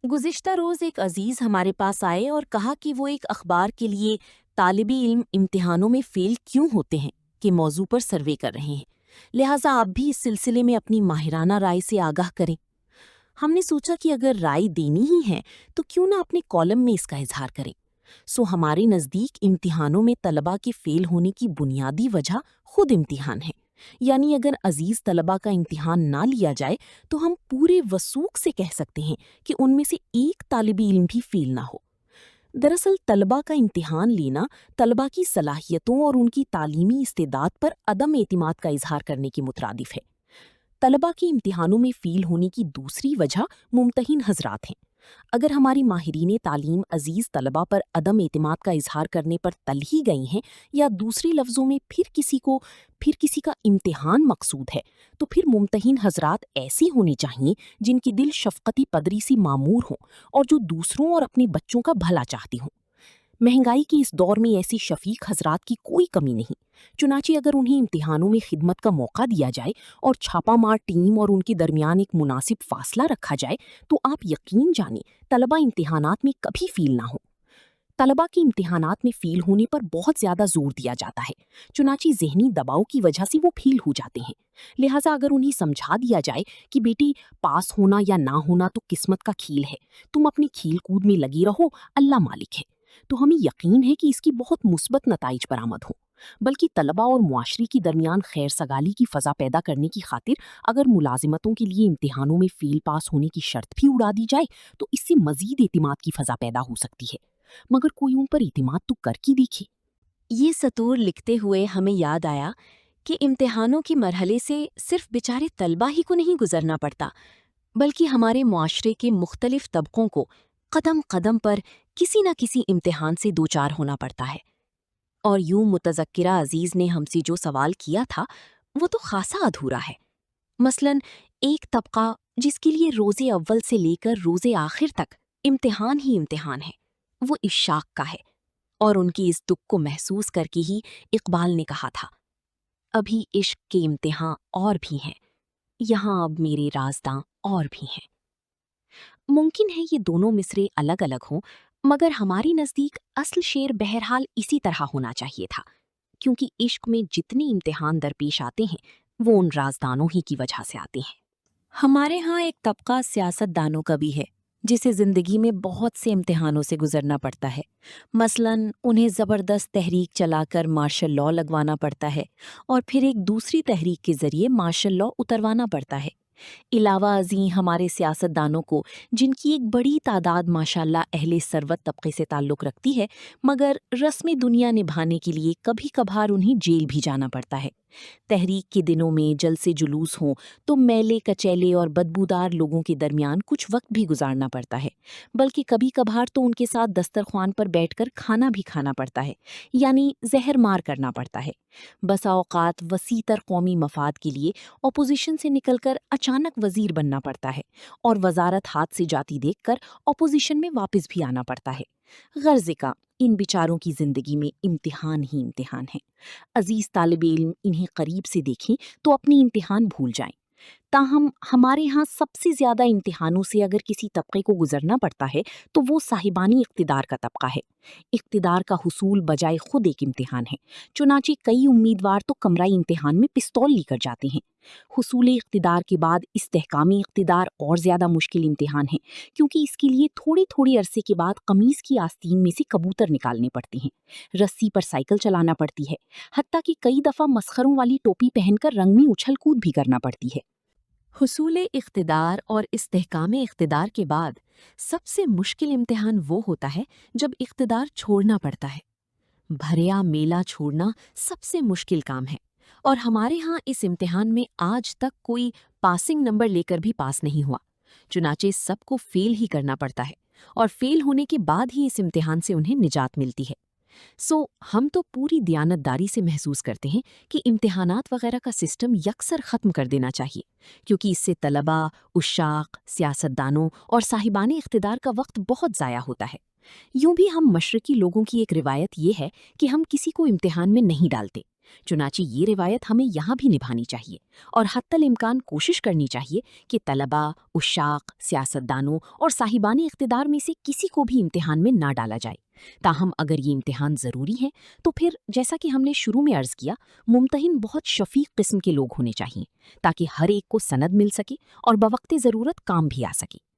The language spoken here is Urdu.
گزشتہ روز ایک عزیز ہمارے پاس آئے اور کہا کہ وہ ایک اخبار کے لیے طالب علم امتحانوں میں فیل کیوں ہوتے ہیں کہ موضوع پر سروے کر رہے ہیں، لہٰذا آپ بھی اس سلسلے میں اپنی ماہرانہ رائے سے آگاہ کریں۔ ہم نے سوچا کہ اگر رائے دینی ہی ہے تو کیوں نہ اپنے کالم میں اس کا اظہار کریں۔ ہمارے نزدیک امتحانوں میں طلباء کے فیل ہونے کی بنیادی وجہ خود امتحان ہے، یعنی اگر عزیز طلباء کا امتحان نہ لیا جائے تو ہم پورے وثوق سے کہہ سکتے ہیں کہ ان میں سے ایک طالب علم بھی فیل نہ ہو۔ دراصل طلباء کا امتحان لینا طلباء کی صلاحیتوں اور ان کی تعلیمی استعداد پر عدم اعتماد کا اظہار کرنے کے مترادف ہے۔ طلباء کے امتحانوں میں فیل ہونے کی دوسری وجہ ممتحن حضرات ہیں۔ اگر ہماری ماہرین تعلیم عزیز طلباء پر عدم اعتماد کا اظہار کرنے پر تل ہی گئی ہیں، یا دوسرے لفظوں میں پھر کسی کا امتحان مقصود ہے، تو پھر ممتحن حضرات ایسی ہونی چاہیے جن کی دل شفقتی پدری سی معمور ہوں اور جو دوسروں اور اپنے بچوں کا بھلا چاہتی ہوں۔ مہنگائی کے اس دور میں ایسی شفیق حضرات کی کوئی کمی نہیں، چنانچہ اگر انہیں امتحانوں میں خدمت کا موقع دیا جائے اور چھاپا مار ٹیم اور ان کے درمیان ایک مناسب فاصلہ رکھا جائے تو آپ یقین جانیں طلباء امتحانات میں کبھی فیل نہ ہوں۔ طلباء کے امتحانات میں فیل ہونے پر بہت زیادہ زور دیا جاتا ہے، چنانچہ ذہنی دباؤ کی وجہ سے وہ فیل ہو جاتے ہیں۔ لہٰذا اگر انہیں سمجھا دیا جائے کہ بیٹی پاس ہونا یا نہ ہونا تو قسمت کا کھیل ہے، تم اپنی کھیل کود میں لگی رہو، اللہ مالک ہے، تو ہمیں یقین ہے کہ اس کی بہت مثبت نتائج برآمد ہوں۔ بلکہ طلباء اور معاشرے کے درمیان خیر سگالی کی فضا پیدا کرنے کی خاطر اگر ملازمتوں کے لیے امتحانوں میں فیل پاس ہونے کی شرط بھی اڑا دی جائے تو اس سے مزید اعتماد کی فضا پیدا ہو سکتی ہے، مگر کوئی ان پر اعتماد تو کر کے دیکھے۔ یہ سطور لکھتے ہوئے ہمیں یاد آیا کہ امتحانوں کے مرحلے سے صرف بیچارے طلباء ہی کو نہیں گزرنا پڑتا، بلکہ ہمارے معاشرے کے مختلف طبقوں کو قدم قدم پر کسی نہ کسی امتحان سے دوچار ہونا پڑتا ہے۔ اور یوں متذکرہ عزیز نے ہم سے جو سوال کیا تھا وہ تو خاصا ادھورا ہے۔ مثلاً ایک طبقہ جس کے لیے روز اول سے لے کر روز آخر تک امتحان ہی امتحان ہے، وہ عشاق کا ہے، اور ان کی اس دکھ کو محسوس کر کے ہی اقبال نے کہا تھا، ابھی عشق کے امتحان اور بھی ہیں، یہاں اب میرے رازداں اور بھی ہیں۔ ممکن ہے یہ دونوں مصرے الگ الگ ہوں، مگر ہماری نزدیک اصل شعر بہرحال اسی طرح ہونا چاہیے تھا، کیونکہ عشق میں جتنے امتحان درپیش آتے ہیں وہ ان رازدانوں ہی کی وجہ سے آتے ہیں۔ ہمارے ہاں ایک طبقہ سیاست دانوں کا بھی ہے جسے زندگی میں بہت سے امتحانوں سے گزرنا پڑتا ہے۔ مثلاً انہیں زبردست تحریک چلا کر مارشل لاء لگوانا پڑتا ہے اور پھر ایک دوسری تحریک کے ذریعے مارشل لاء اتروانا پڑتا ہے۔ علاوہ ازیں ہمارے سیاست دانوں کو، جن کی ایک بڑی تعداد ماشاءاللہ اہل ثروت طبقے سے تعلق رکھتی ہے، مگر رسم دنیا نبھانے کے لیے کبھی کبھار انہیں جیل بھی جانا پڑتا ہے۔ تحریک کے دنوں میں جلسے جلوس ہوں تو میلے کچیلے اور بدبودار لوگوں کے درمیان کچھ وقت بھی گزارنا پڑتا ہے، بلکہ کبھی کبھار تو ان کے ساتھ دسترخوان پر بیٹھ کر کھانا بھی کھانا پڑتا ہے، یعنی زہر مار کرنا پڑتا ہے۔ بسا اوقات وسیع تر قومی مفاد کے لیے اپوزیشن سے نکل کر اچانک وزیر بننا پڑتا ہے اور وزارت ہاتھ سے جاتی دیکھ کر اپوزیشن میں واپس بھی آنا پڑتا ہے۔ غرض کا ان بیچاروں کی زندگی میں امتحان ہی امتحان ہے۔ عزیز طالب علم انہیں قریب سے دیکھیں تو اپنی امتحان بھول جائیں۔ تاہم ہمارے ہاں سب سے زیادہ امتحانوں سے اگر کسی طبقے کو گزرنا پڑتا ہے تو وہ صاحبانی اقتدار کا طبقہ ہے۔ اقتدار کا حصول بجائے خود ایک امتحان ہے، چنانچہ کئی امیدوار تو کمرہ امتحان میں پستول لے کر جاتے ہیں۔ حصول اقتدار کے بعد استحکامی اقتدار اور زیادہ مشکل امتحان ہے، کیونکہ اس کے لیے تھوڑی تھوڑی عرصے کے بعد قمیض کی آستین میں سے کبوتر نکالنے پڑتے ہیں، رسی پر سائیکل چلانا پڑتی ہے، حتیٰ کہ کئی دفعہ مسخروں والی ٹوپی پہن کر رنگ میں اچھل کود بھی کرنا پڑتی ہے۔ حصول اقتدار اور استحکام اقتدار کے بعد سب سے مشکل امتحان وہ ہوتا ہے جب اقتدار چھوڑنا پڑتا ہے۔ بھریا میلہ چھوڑنا سب سے مشکل کام ہے، اور ہمارے ہاں اس امتحان میں آج تک کوئی پاسنگ نمبر لے کر بھی پاس نہیں ہوا، چنانچہ سب کو فیل ہی کرنا پڑتا ہے، اور فیل ہونے کے بعد ہی اس امتحان سے انہیں نجات ملتی ہے۔ ہم تو پوری دیانتداری سے محسوس کرتے ہیں کہ امتحانات وغیرہ کا سسٹم یکسر ختم کر دینا چاہیے، کیونکہ اس سے طلباء، عشاق، سیاستدانوں اور صاحبان اقتدار کا وقت بہت ضائع ہوتا ہے۔ یوں بھی ہم مشرقی لوگوں کی ایک روایت یہ ہے کہ ہم کسی کو امتحان میں نہیں ڈالتے، چنانچہ یہ روایت ہمیں یہاں بھی نبھانی چاہیے اور حتی الامکان کوشش کرنی چاہیے کہ طلباء، عشاق، سیاستدانوں اور صاحبان اقتدار میں سے کسی کو بھی امتحان میں نہ ڈالا جائے۔ تاہم اگر یہ امتحان ضروری ہے تو پھر جیسا کہ ہم نے شروع میں عرض کیا، ممتحن بہت شفیق قسم کے لوگ ہونے چاہیے تاکہ ہر ایک کو سند مل سکے اور بوقت ضرورت کام بھی آ سکے۔